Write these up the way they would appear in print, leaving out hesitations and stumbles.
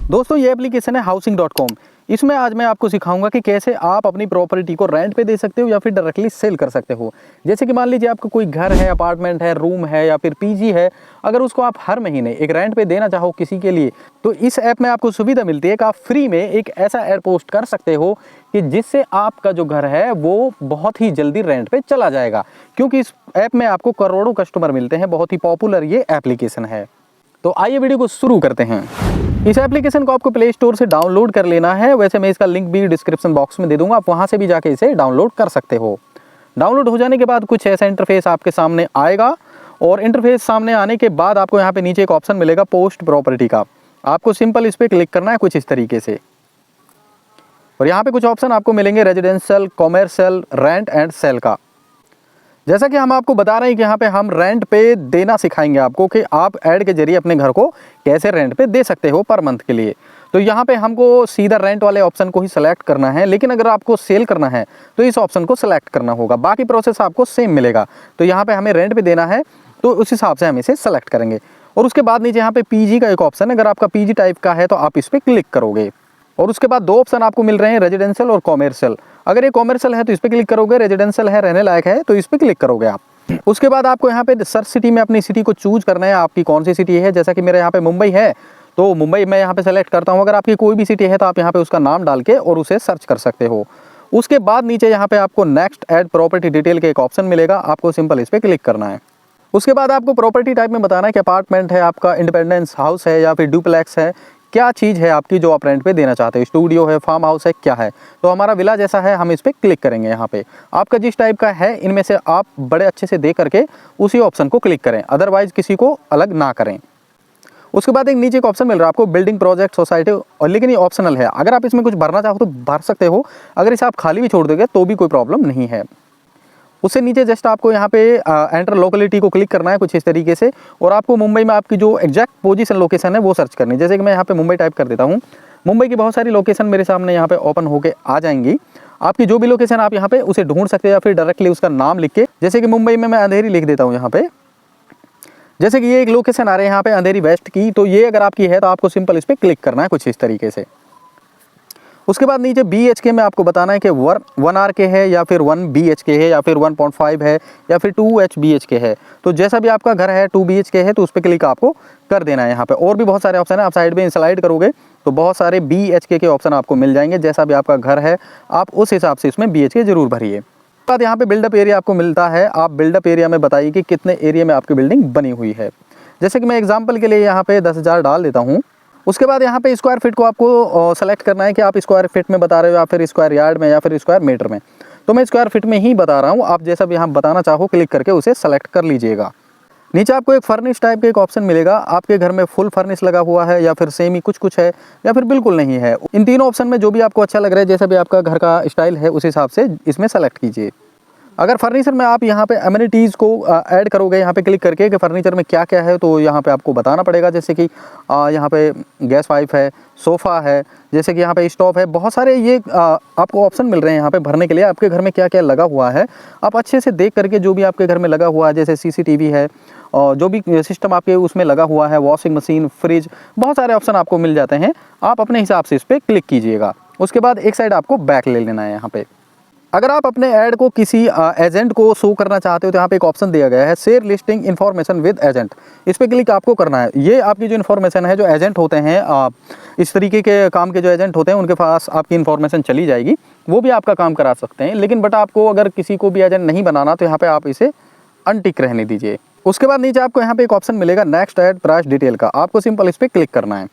दोस्तों ये एप्लीकेशन है हाउसिंग.com। इसमें आज मैं आपको सिखाऊंगा कि कैसे आप अपनी प्रॉपर्टी को रेंट पे दे सकते हो या फिर डायरेक्टली सेल कर सकते हो। जैसे कि मान लीजिए आपका कोई घर है, अपार्टमेंट है, रूम है या फिर पीजी है, अगर उसको आप हर महीने एक रेंट पे देना चाहो किसी के लिए, तो इस ऐप में आपको सुविधा मिलती है कि आप फ्री में एक ऐसा ऐड पोस्ट कर सकते हो कि जिससे आपका जो घर है वो बहुत ही जल्दी रेंट पे चला जाएगा, क्योंकि इस ऐप में आपको करोड़ों कस्टमर मिलते हैं। बहुत ही पॉपुलर ये एप्लीकेशन है। तो आइए वीडियो को शुरू करते हैं। इस एप्लीकेशन को आपको प्ले स्टोर से डाउनलोड कर लेना है। वैसे मैं इसका लिंक भी डिस्क्रिप्शन बॉक्स में दे दूंगा, आप वहां से भी जाके इसे डाउनलोड कर सकते हो। डाउनलोड हो जाने के बाद कुछ ऐसा इंटरफेस आपके सामने आएगा, और इंटरफेस सामने आने के बाद आपको यहाँ पे नीचे एक ऑप्शन मिलेगा पोस्ट प्रॉपर्टी का। आपको सिंपल इस पर क्लिक करना है कुछ इस तरीके से, और यहाँ पे कुछ ऑप्शन आपको मिलेंगे residential, commercial, rent and sale का। जैसा कि हम आपको बता रहे हैं कि यहाँ पे हम रेंट पे देना सिखाएंगे आपको कि आप ऐड के जरिए अपने घर को कैसे रेंट पे दे सकते हो पर मंथ के लिए। तो यहाँ पे हमको सीधा रेंट वाले ऑप्शन को ही सिलेक्ट करना है, लेकिन अगर आपको सेल करना है तो इस ऑप्शन को सिलेक्ट करना होगा। बाकी प्रोसेस आपको सेम मिलेगा। तो यहाँ पे हमें रेंट पे देना है तो उस हिसाब से हम इसे सेलेक्ट करेंगे। और उसके बाद नीचे यहाँ पे पीजी का एक ऑप्शन है, अगर आपका पीजी टाइप का है तो आप इस पर क्लिक करोगे। और उसके बाद दो ऑप्शन आपको मिल रहे हैं, रेजिडेंशियल और कॉमर्शियल। अगर ये कॉमर्शियल है तो इस पर क्लिक करोगे, रेजिडेंशियल है, रहने लायक है, तो इस पर क्लिक करोगे आप। उसके बाद आपको यहाँ पे सर्च सिटी में अपनी सिटी को चूज करना है, आपकी कौन सी सिटी है। जैसा कि मेरे यहाँ पे मुंबई है तो मुंबई मैं यहाँ पे सेलेक्ट करता हूँ। अगर आपकी कोई भी सिटी है तो आप यहाँ पे उसका नाम डाल के और उसे सर्च कर सकते हो। उसके बाद नीचे यहाँ पे आपको नेक्स्ट ऐड प्रॉपर्टी डिटेल के एक ऑप्शन मिलेगा, आपको सिंपल इस पर क्लिक करना है। उसके बाद आपको प्रॉपर्टी टाइप में बताना है कि अपार्टमेंट है, आपका इंडिपेंडेंस हाउस है या फिर डुप्लेक्स है, क्या चीज़ है आपकी जो आप रेंट पे देना चाहते हो, स्टूडियो है, फार्म हाउस है, क्या है। तो हमारा विला जैसा है, हम इस पर क्लिक करेंगे। यहाँ पे आपका जिस टाइप का है इनमें से आप बड़े अच्छे से देख करके उसी ऑप्शन को क्लिक करें, अदरवाइज किसी को अलग ना करें। उसके बाद एक नीचे एक ऑप्शन मिल रहा है आपको बिल्डिंग प्रोजेक्ट सोसाइटी, और लेकिन ये ऑप्शनल है। अगर आप इसमें कुछ भरना चाहो तो भर सकते हो, अगर इसे आप खाली भी छोड़ दोगे तो भी कोई प्रॉब्लम नहीं है। उससे नीचे जस्ट आपको यहाँ पे एंटर लोकेलिटी को क्लिक करना है कुछ इस तरीके से, और आपको मुंबई में आपकी जो एग्जैक्ट पोजीशन लोकेशन है वो सर्च करनी है। जैसे कि मैं यहाँ पे मुंबई टाइप कर देता हूँ, मुंबई की बहुत सारी लोकेशन मेरे सामने यहाँ पे ओपन होके आ जाएंगी। आपकी जो भी लोकेशन आप यहाँ पे उसे ढूंढ सकते हो या फिर डायरेक्टली उसका नाम लिख के, जैसे कि मुंबई में मैं अंधेरी लिख देता हूँ यहाँ पे। जैसे कि ये एक लोकेशन आ रही है यहाँ पे अंधेरी वेस्ट की, तो ये अगर आपकी है तो आपको सिंपल इस पर क्लिक करना है कुछ इस तरीके से। उसके बाद नीचे BHK में आपको बताना है कि 1 RK है या फिर 1 BHK है या फिर 1.5 है या फिर 2 BHK है। तो जैसा भी आपका घर है 2 BHK है तो उस पर क्लिक आपको कर देना है। यहाँ पे और भी बहुत सारे ऑप्शन है, आप साइड में स्लाइड करोगे तो बहुत सारे BHK के ऑप्शन आपको मिल जाएंगे। जैसा भी आपका घर है आप उस हिसाब से इसमें BHK जरूर भरिए। बाद यहाँ पे बिल्डअप एरिया आपको मिलता है, आप बिल्डअप एरिया में बताइए कि कितने एरिया में आपकी बिल्डिंग बनी हुई है। जैसे कि मैं एग्जाम्पल के लिए यहाँ पे 10,000 डाल देता हूँ। उसके बाद यहाँ पे स्क्वायर फीट को आपको सेलेक्ट करना है कि आप स्क्वायर फीट में बता रहे हो या फिर स्क्वायर यार्ड में या फिर स्क्वायर मीटर में। तो मैं स्क्वायर फीट में ही बता रहा हूँ, आप जैसा भी यहाँ बताना चाहो क्लिक करके उसे सेलेक्ट कर लीजिएगा। नीचे आपको एक फर्निश टाइप का एक ऑप्शन मिलेगा, आपके घर में फुल फर्निश लगा हुआ है या फिर सेमी कुछ है या फिर बिल्कुल नहीं है। इन तीनों ऑप्शन में जो भी आपको अच्छा लग रहा है, जैसा भी आपका घर का स्टाइल है उस हिसाब से इसमें सेलेक्ट कीजिए। अगर फर्नीचर में आप यहाँ पे एमिनिटीज़ को ऐड करोगे यहाँ पे क्लिक करके कि फर्नीचर में क्या क्या है, तो यहाँ पे आपको बताना पड़ेगा। जैसे कि यहाँ पे गैस पाइप है, सोफ़ा है, जैसे कि यहाँ पे स्टोव है, बहुत सारे ये आपको ऑप्शन मिल रहे हैं यहाँ पे भरने के लिए। आपके घर में क्या क्या लगा हुआ है आप अच्छे से देख करके, जो भी आपके घर में लगा हुआ है, जैसे CCTV है और जो भी सिस्टम आपके उसमें लगा हुआ है, वॉशिंग मशीन, फ्रिज, बहुत सारे ऑप्शन आपको मिल जाते हैं। आप अपने हिसाब से इस पर क्लिक कीजिएगा। उसके बाद एक साइड आपको बैक ले लेना है। यहाँ पे अगर आप अपने ऐड को किसी एजेंट को शो करना चाहते हो तो यहाँ पे एक ऑप्शन दिया गया है share listing information with agent, इस पर क्लिक आपको करना है। ये आपकी जो इन्फॉर्मेशन है, जो एजेंट होते हैं इस तरीके के काम के जो एजेंट होते हैं उनके पास आपकी इन्फॉर्मेशन चली जाएगी, वो भी आपका काम करा सकते हैं। लेकिन बट आपको अगर किसी को भी एजेंट नहीं बनाना तो यहाँ पे आप इसे अनटिक रहने दीजिए। उसके बाद नीचे आपको यहाँ पे एक ऑप्शन मिलेगा नेक्स्ट ऐड प्राइस डिटेल का, आपको सिंपल इस पर क्लिक करना है।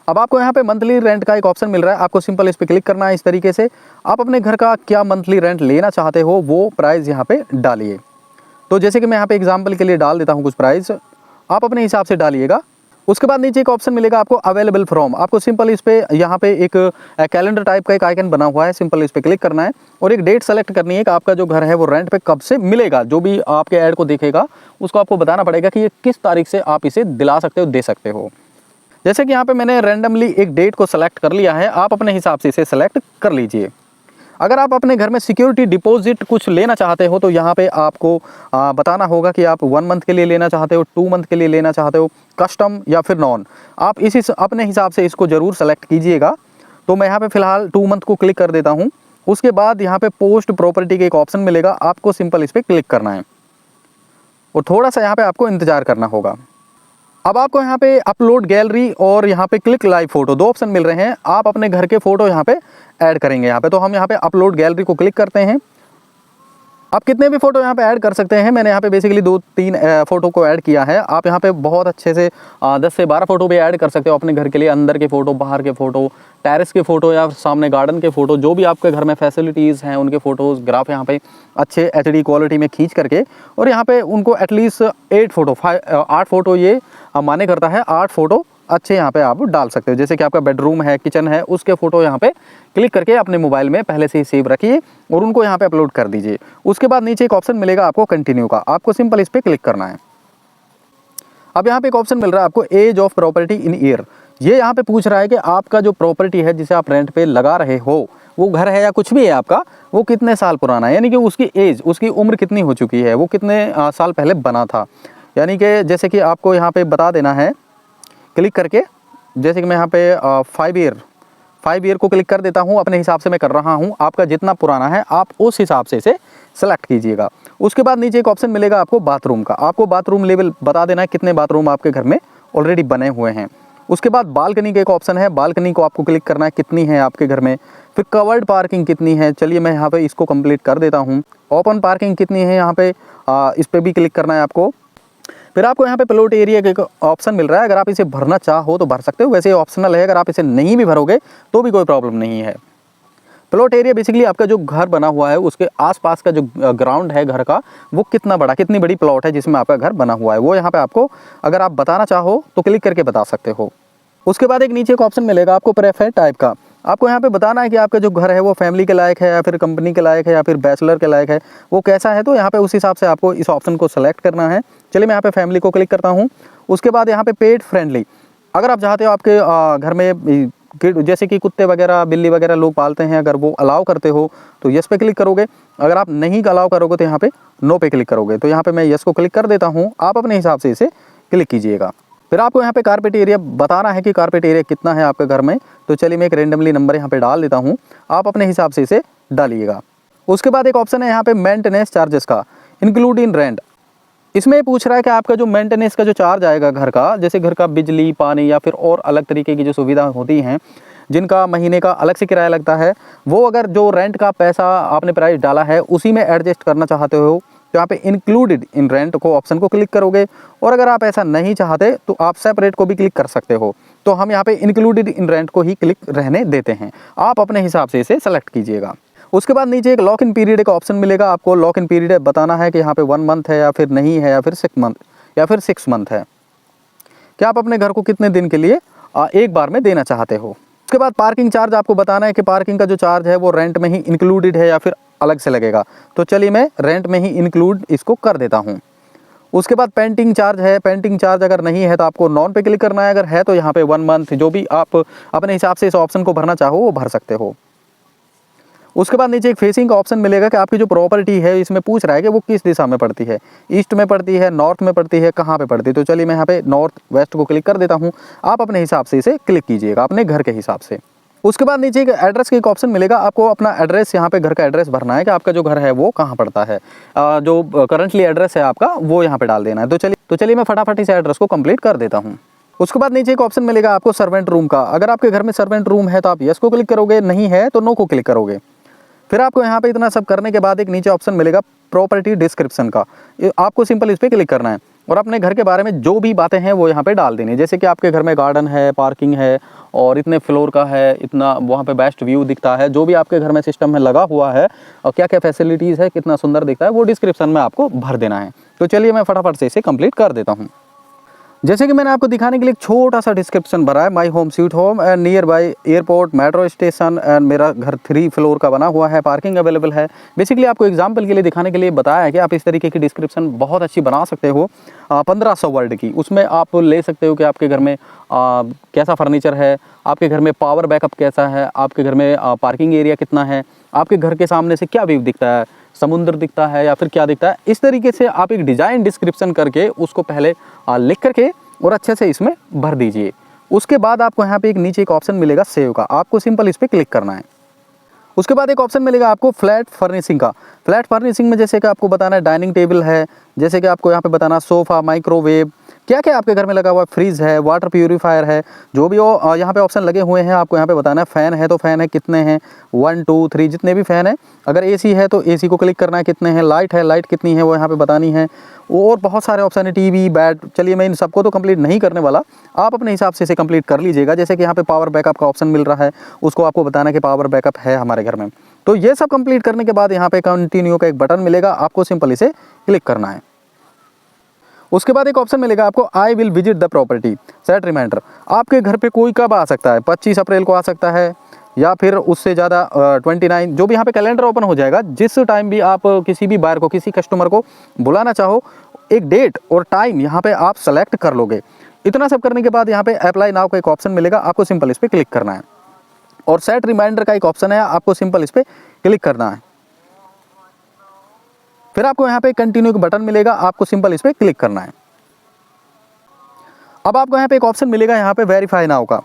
अब आपको यहाँ पे मंथली रेंट का एक ऑप्शन मिल रहा है, आपको सिंपल इस पर क्लिक करना है। इस तरीके से आप अपने घर का क्या मंथली रेंट लेना चाहते हो वो प्राइस यहाँ पे डालिए। तो जैसे कि मैं यहाँ पे एग्जांपल के लिए डाल देता हूँ कुछ प्राइस, आप अपने हिसाब से डालिएगा। उसके बाद नीचे एक ऑप्शन मिलेगा आपको अवेलेबल फ्रॉम, आपको सिंपल इस पर यहाँ पे एक कैलेंडर टाइप का एक आइकन बना हुआ है, सिंपल इस पर क्लिक करना है और एक डेट सेलेक्ट करनी है कि आपका जो घर है वो रेंट पे कब से मिलेगा। जो भी आपके ऐड को देखेगा उसको आपको बताना पड़ेगा कि ये किस तारीख से आप इसे दिला सकते हो, दे सकते हो। जैसे कि यहाँ पे मैंने रैंडमली एक डेट को सेलेक्ट कर लिया है, आप अपने हिसाब से इसे सेलेक्ट कर लीजिए। अगर आप अपने घर में सिक्योरिटी डिपॉजिट कुछ लेना चाहते हो तो यहाँ पे आपको बताना होगा कि आप 1 मंथ के लिए लेना चाहते हो, 2 मंथ के लिए लेना चाहते हो, कस्टम या फिर नॉन। आप इसी अपने हिसाब से इसको ज़रूर सेलेक्ट कीजिएगा। तो मैं यहाँ पे फ़िलहाल 2 मंथ को क्लिक कर देता हूँ। उसके बाद यहाँ पे पोस्ट प्रॉपर्टी का एक ऑप्शन मिलेगा, आपको सिंपल इस पर क्लिक करना है और थोड़ा सा यहाँ पे आपको इंतज़ार करना होगा। अब आपको यहाँ पे अपलोड गैलरी और यहाँ पे क्लिक लाइव फ़ोटो 2 ऑप्शन मिल रहे हैं। आप अपने घर के फ़ोटो यहाँ पे ऐड करेंगे। यहाँ पे तो हम यहाँ पे अपलोड गैलरी को क्लिक करते हैं। आप कितने भी फ़ोटो यहाँ पे ऐड कर सकते हैं। मैंने यहाँ पे बेसिकली 2-3 फ़ोटो को ऐड किया है। आप यहाँ पे बहुत अच्छे से 10 से 12 फ़ोटो भी ऐड कर सकते हो अपने घर के लिए। अंदर के फ़ोटो, बाहर के फ़ोटो, टेरेस के फ़ोटो या सामने गार्डन के फ़ोटो, जो भी आपके घर में फैसिलिटीज़ हैं उनके फ़ोटोज़ ग्राफ यहाँ पे अच्छे HD क्वालिटी में खींच करके और यहाँ पे उनको एटलीस्ट 8 फ़ोटो ये माने करता है। 8 फ़ोटो अच्छे यहाँ पे आप डाल सकते हो। जैसे कि आपका बेडरूम है, किचन है, उसके फ़ोटो यहाँ पे क्लिक करके अपने मोबाइल में पहले से ही सेव रखिए और उनको यहाँ पे अपलोड कर दीजिए। उसके बाद नीचे एक ऑप्शन मिलेगा आपको कंटिन्यू का, आपको सिंपल इस पर क्लिक करना है। अब यहाँ पे एक ऑप्शन मिल रहा है आपको age of property in year. ये यहाँ पे पूछ रहा है कि आपका जो प्रॉपर्टी है जिसे आप रेंट पे लगा रहे हो, वो घर है या कुछ भी है आपका, वो कितने साल पुराना है, यानी कि उसकी एज, उसकी उम्र कितनी हो चुकी है, वो कितने साल पहले बना था। यानी कि जैसे कि आपको यहाँ पे बता देना है क्लिक करके। जैसे कि मैं यहाँ पे 5 ईयर को क्लिक कर देता हूँ। अपने हिसाब से मैं कर रहा हूँ, आपका जितना पुराना है आप उस हिसाब से इसे सेलेक्ट कीजिएगा। उसके बाद नीचे एक ऑप्शन मिलेगा आपको बाथरूम का, आपको बाथरूम लेवल बता देना है कितने बाथरूम आपके घर में ऑलरेडी बने हुए हैं। उसके बाद बालकनी का एक ऑप्शन है, बालकनी को आपको क्लिक करना है कितनी है आपके घर में। फिर कवर्ड पार्किंग कितनी है, चलिए मैं यहाँ पे इसको कंप्लीट कर देता हूँ। ओपन पार्किंग कितनी है यहाँ पे, इस पर भी क्लिक करना है आपको। फिर आपको यहाँ पे प्लॉट एरिया का एक ऑप्शन मिल रहा है, अगर आप इसे भरना चाहो तो भर सकते हो, वैसे ये ऑप्शनल है। अगर आप इसे नहीं भी भरोगे तो भी कोई प्रॉब्लम नहीं है। प्लॉट एरिया बेसिकली आपका जो घर बना हुआ है उसके आसपास का जो ग्राउंड है घर का, वो कितनी बड़ी प्लॉट है जिसमें आपका घर बना हुआ है, वो यहाँ पे आपको अगर आप बताना चाहो तो क्लिक करके बता सकते हो। उसके बाद एक नीचे एक ऑप्शन मिलेगा आपको प्रेफर टाइप का, आपको यहाँ पे बताना है कि आपका जो घर है वो फैमिली के लायक है या फिर कंपनी के लायक है या फिर बैचलर के लायक है, वो कैसा है। तो यहाँ पे उस हिसाब से आपको इस ऑप्शन को सेलेक्ट करना है। चलिए मैं यहाँ पे फैमिली को क्लिक करता हूँ। उसके बाद यहाँ पे पेट फ्रेंडली, अगर आप चाहते हो आपके घर में जैसे कि कुत्ते वगैरह, बिल्ली वगैरह लोग पालते हैं, अगर वो अलाउ करते हो तो यस पे क्लिक करोगे। अगर आप नहीं अलाउ करोगे तो यहाँ पे नो पे क्लिक करोगे। तो यहाँ पे मैं यस को क्लिक कर देता हूँ, आप अपने हिसाब से इसे क्लिक कीजिएगा। फिर आपको यहाँ पे कारपेट एरिया बताना है कि कारपेट एरिया कितना है आपके घर में। तो चलिए मैं एक रेंडमली नंबर यहाँ पे डाल देता हूँ, आप अपने हिसाब से इसे डालिएगा। उसके बाद एक ऑप्शन है यहाँ पे मेंटेनेंस चार्जेस का, इंक्लूड इन रेंट। इसमें पूछ रहा है कि आपका जो मेंटेनेंस का जो चार्ज आएगा घर का, जैसे घर का बिजली, पानी या फिर और अलग तरीके की जो सुविधा होती हैं जिनका महीने का अलग से किराया लगता है, वो अगर जो रेंट का पैसा आपने प्राइस डाला है उसी में एडजस्ट करना चाहते हो तो यहाँ पे इंक्लूडेड इन रेंट को ऑप्शन को क्लिक करोगे। और अगर आप ऐसा नहीं चाहते तो आप सेपरेट को भी क्लिक कर सकते हो। तो हम यहाँ पे इंक्लूडेड इन रेंट को ही क्लिक रहने देते हैं, आप अपने हिसाब से इसे सेलेक्ट कीजिएगा। उसके बाद नीचे एक लॉक इन पीरियड का ऑप्शन मिलेगा, आपको लॉक इन पीरियड बताना है कि यहाँ पे 1 मंथ है या फिर नहीं है, या फिर 6 मंथ है, कि आप अपने घर को कितने दिन के लिए एक बार में देना चाहते हो। उसके बाद पार्किंग चार्ज आपको बताना है कि पार्किंग का जो चार्ज है वो रेंट में ही इंक्लूडेड है या फिर अलग से लगेगा। तो चलिए मैं रेंट में ही इंक्लूड इसको कर देता हूँ। उसके बाद पेंटिंग चार्ज है, पेंटिंग चार्ज अगर नहीं है तो आपको नॉन पे क्लिक करना है, अगर है तो यहाँ पे 1 मंथ, जो भी आप अपने हिसाब से इस ऑप्शन को भरना चाहो वो भर सकते हो। उसके बाद नीचे एक फेसिंग का ऑप्शन मिलेगा कि आपकी जो प्रॉपर्टी है इसमें पूछ रहा है कि वो किस दिशा में पड़ती है, ईस्ट में पड़ती है, नॉर्थ में पड़ती है, कहाँ पे पड़ती है। तो चलिए मैं यहाँ पे नॉर्थ वेस्ट को क्लिक कर देता हूँ, आप अपने हिसाब से इसे क्लिक कीजिएगा अपने घर के हिसाब से। उसके बाद नीचे एक एड्रेस का एक ऑप्शन मिलेगा, आपको अपना एड्रेस यहाँ पे घर का एड्रेस भरना है कि आपका जो घर है वो कहाँ पड़ता है, जो करंटली एड्रेस है आपका वो यहाँ पे डाल देना है। तो चलिए मैं फटाफट इस एड्रेस को कंप्लीट कर देता हूँ। उसके बाद नीचे एक ऑप्शन मिलेगा आपको सर्वेंट रूम का, अगर आपके घर में सर्वेंट रूम है तो आप यस को क्लिक करोगे, नहीं है तो नो को क्लिक करोगे। फिर आपको यहाँ पे इतना सब करने के बाद एक नीचे ऑप्शन मिलेगा प्रॉपर्टी डिस्क्रिप्शन का, आपको सिंपल इस पर क्लिक करना है और अपने घर के बारे में जो भी बातें हैं वो यहाँ पे डाल देनी है। जैसे कि आपके घर में गार्डन है, पार्किंग है और इतने फ्लोर का है, इतना वहाँ पे बेस्ट व्यू दिखता है, जो भी आपके घर में सिस्टम में लगा हुआ है और क्या क्या फैसिलिटीज़ है, कितना सुंदर दिखता है, वो डिस्क्रिप्शन में आपको भर देना है। तो चलिए मैं फटाफट से इसे कंप्लीट कर देता हूँ। जैसे कि मैंने आपको दिखाने के लिए एक छोटा सा डिस्क्रिप्शन भरा है, my home sweet home and near by airport, metro station and मेरा घर 3 फ्लोर का बना हुआ है, पार्किंग अवेलेबल है। बेसिकली आपको एग्जांपल के लिए दिखाने के लिए बताया है कि आप इस तरीके की डिस्क्रिप्शन बहुत अच्छी बना सकते हो 1500 वर्ड की। उसमें आप ले सकते हो कि आपके घर में कैसा फर्नीचर है, आपके घर में पावर बैकअप कैसा है, आपके घर में पार्किंग एरिया कितना है, आपके घर के सामने से क्या व्यू दिखता है, समुद्र दिखता है या फिर क्या दिखता है। इस तरीके से आप एक डिज़ाइन डिस्क्रिप्शन करके उसको पहले लिख करके और अच्छे से इसमें भर दीजिए। उसके बाद आपको यहाँ पे एक नीचे एक ऑप्शन मिलेगा सेव का, आपको सिंपल इस पर क्लिक करना है। उसके बाद एक ऑप्शन मिलेगा आपको फ्लैट फर्निशिंग का। फ्लैट फर्निशिंग में जैसे कि आपको बताना है डाइनिंग टेबल है, जैसे कि आपको यहाँ पे बताना सोफ़ा, माइक्रोवेव, क्या क्या आपके घर में लगा हुआ है, फ्रिज है, वाटर प्यूरीफायर है, जो भी हो यहाँ पे ऑप्शन लगे हुए हैं आपको यहाँ पे बताना है। फ़ैन है तो फ़ैन है कितने हैं, 1 2 3 जितने भी फ़ैन है। अगर एसी है तो एसी को क्लिक करना है कितने हैं, लाइट है लाइट कितनी है वो यहाँ पे बतानी है। और बहुत सारे ऑप्शन है, टीवी, बेड। चलिए मैं इन सबको तो कंप्लीट नहीं करने वाला, आप अपने हिसाब से इसे कंप्लीट कर लीजिएगा। जैसे कि यहाँ पे पावर बैकअप का ऑप्शन मिल रहा है, उसको आपको बताना है कि पावर बैकअप है हमारे घर में। तो ये सब कंप्लीट करने के बाद यहाँ पे कंटिन्यू का एक बटन मिलेगा, आपको सिंपल इसे क्लिक करना है। उसके बाद एक ऑप्शन मिलेगा आपको I will visit the property, set reminder. आपके घर पे कोई कब आ सकता है, 25 अप्रैल को आ सकता है या फिर उससे ज़्यादा 29, जो भी यहाँ पे कैलेंडर ओपन हो जाएगा। जिस टाइम भी आप किसी भी बायर को, किसी कस्टमर को बुलाना चाहो, एक डेट और टाइम यहाँ पे आप सेलेक्ट कर लोगे। इतना सब करने के बाद यहाँ पे अप्लाई नाउ का एक ऑप्शन मिलेगा, आपको सिंपल इस पर क्लिक करना है। और सेट रिमाइंडर का एक ऑप्शन है, आपको सिंपल इस पर क्लिक करना है। फिर आपको यहाँ पे कंटिन्यू का बटन मिलेगा, आपको सिंपल इस पर क्लिक करना है। अब आपको यहाँ पे एक ऑप्शन मिलेगा यहाँ पे वेरीफाई नाउ का।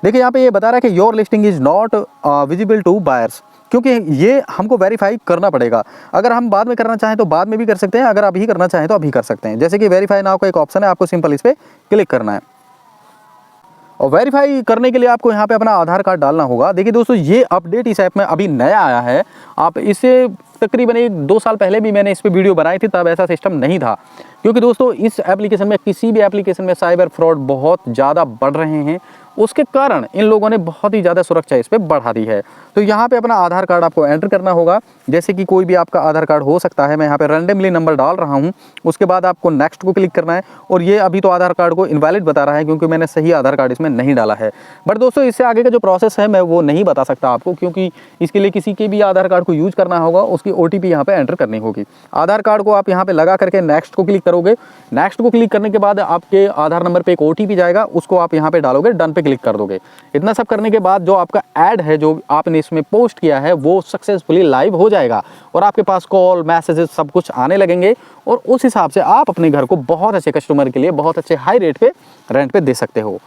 देखिए यहाँ पे ये बता रहा है कि your listing is not visible to buyers, क्योंकि ये हमको वेरीफाई करना पड़ेगा। अगर हम बाद में करना चाहें तो बाद में भी कर सकते हैं, अगर अभी करना चाहें तो अभी कर सकते हैं। जैसे कि वेरीफाई नाउ का एक ऑप्शन है, आपको सिंपल इस पर क्लिक करना है। और वेरीफाई करने के लिए आपको यहाँ पे अपना आधार कार्ड डालना होगा। देखिए दोस्तों, ये अपडेट इस ऐप में अभी नया आया है। आप इसे तकरीबन 1-2 साल पहले भी मैंने इस पे वीडियो बनाई थी, तब ऐसा सिस्टम नहीं था। क्योंकि दोस्तों इस एप्लीकेशन में, किसी भी एप्लीकेशन में साइबर फ्रॉड बहुत ज़्यादा बढ़ रहे हैं, उसके कारण इन लोगों ने बहुत ही ज़्यादा सुरक्षा इस पर बढ़ा दी है। तो यहाँ पे अपना आधार कार्ड आपको एंटर करना होगा। जैसे कि कोई भी आपका आधार कार्ड हो सकता है, मैं यहाँ पे रैंडमली नंबर डाल रहा हूँ। उसके बाद आपको नेक्स्ट को क्लिक करना है। और ये अभी तो आधार कार्ड को इनवैलिड बता रहा है, क्योंकि मैंने सही आधार कार्ड इसमें नहीं डाला है। बट दोस्तों इससे आगे का जो प्रोसेस है मैं वो नहीं बता सकता आपको, क्योंकि इसके लिए किसी के भी आधार कार्ड को यूज़ करना होगा, उसकी OTP यहाँ पे एंटर करनी होगी। आधार कार्ड को आप यहाँ पे लगा करके नेक्स्ट को क्लिक करोगे। नेक्स्ट को क्लिक करने के बाद आपके आधार नंबर पे एक OTP जाएगा, उसको आप यहाँ पे डालोगे, डन पे क्लिक कर दोगे। इतना सब करने के बाद जो आपका ऐड है, जो आपने इसमें पोस्ट किया है, वो सक्सेसफुली लाइव हो जाएगा और आपके पास कॉल, मैसेजेस सब कुछ आने लगेंगे। और उस हिसाब से आप अपने घर को बहुत अच्छे कस्टमर के लिए बहुत अच्छे हाई रेट पे रेंट पे दे सकते हो।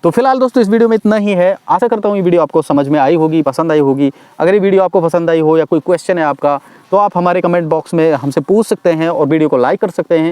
तो फिलहाल दोस्तों इस वीडियो में इतना ही है। आशा करता हूँ ये वीडियो आपको समझ में आई होगी, पसंद आई होगी। अगर ये वीडियो आपको पसंद आई हो या कोई क्वेश्चन है आपका, तो आप हमारे कमेंट बॉक्स में हमसे पूछ सकते हैं और वीडियो को लाइक कर सकते हैं।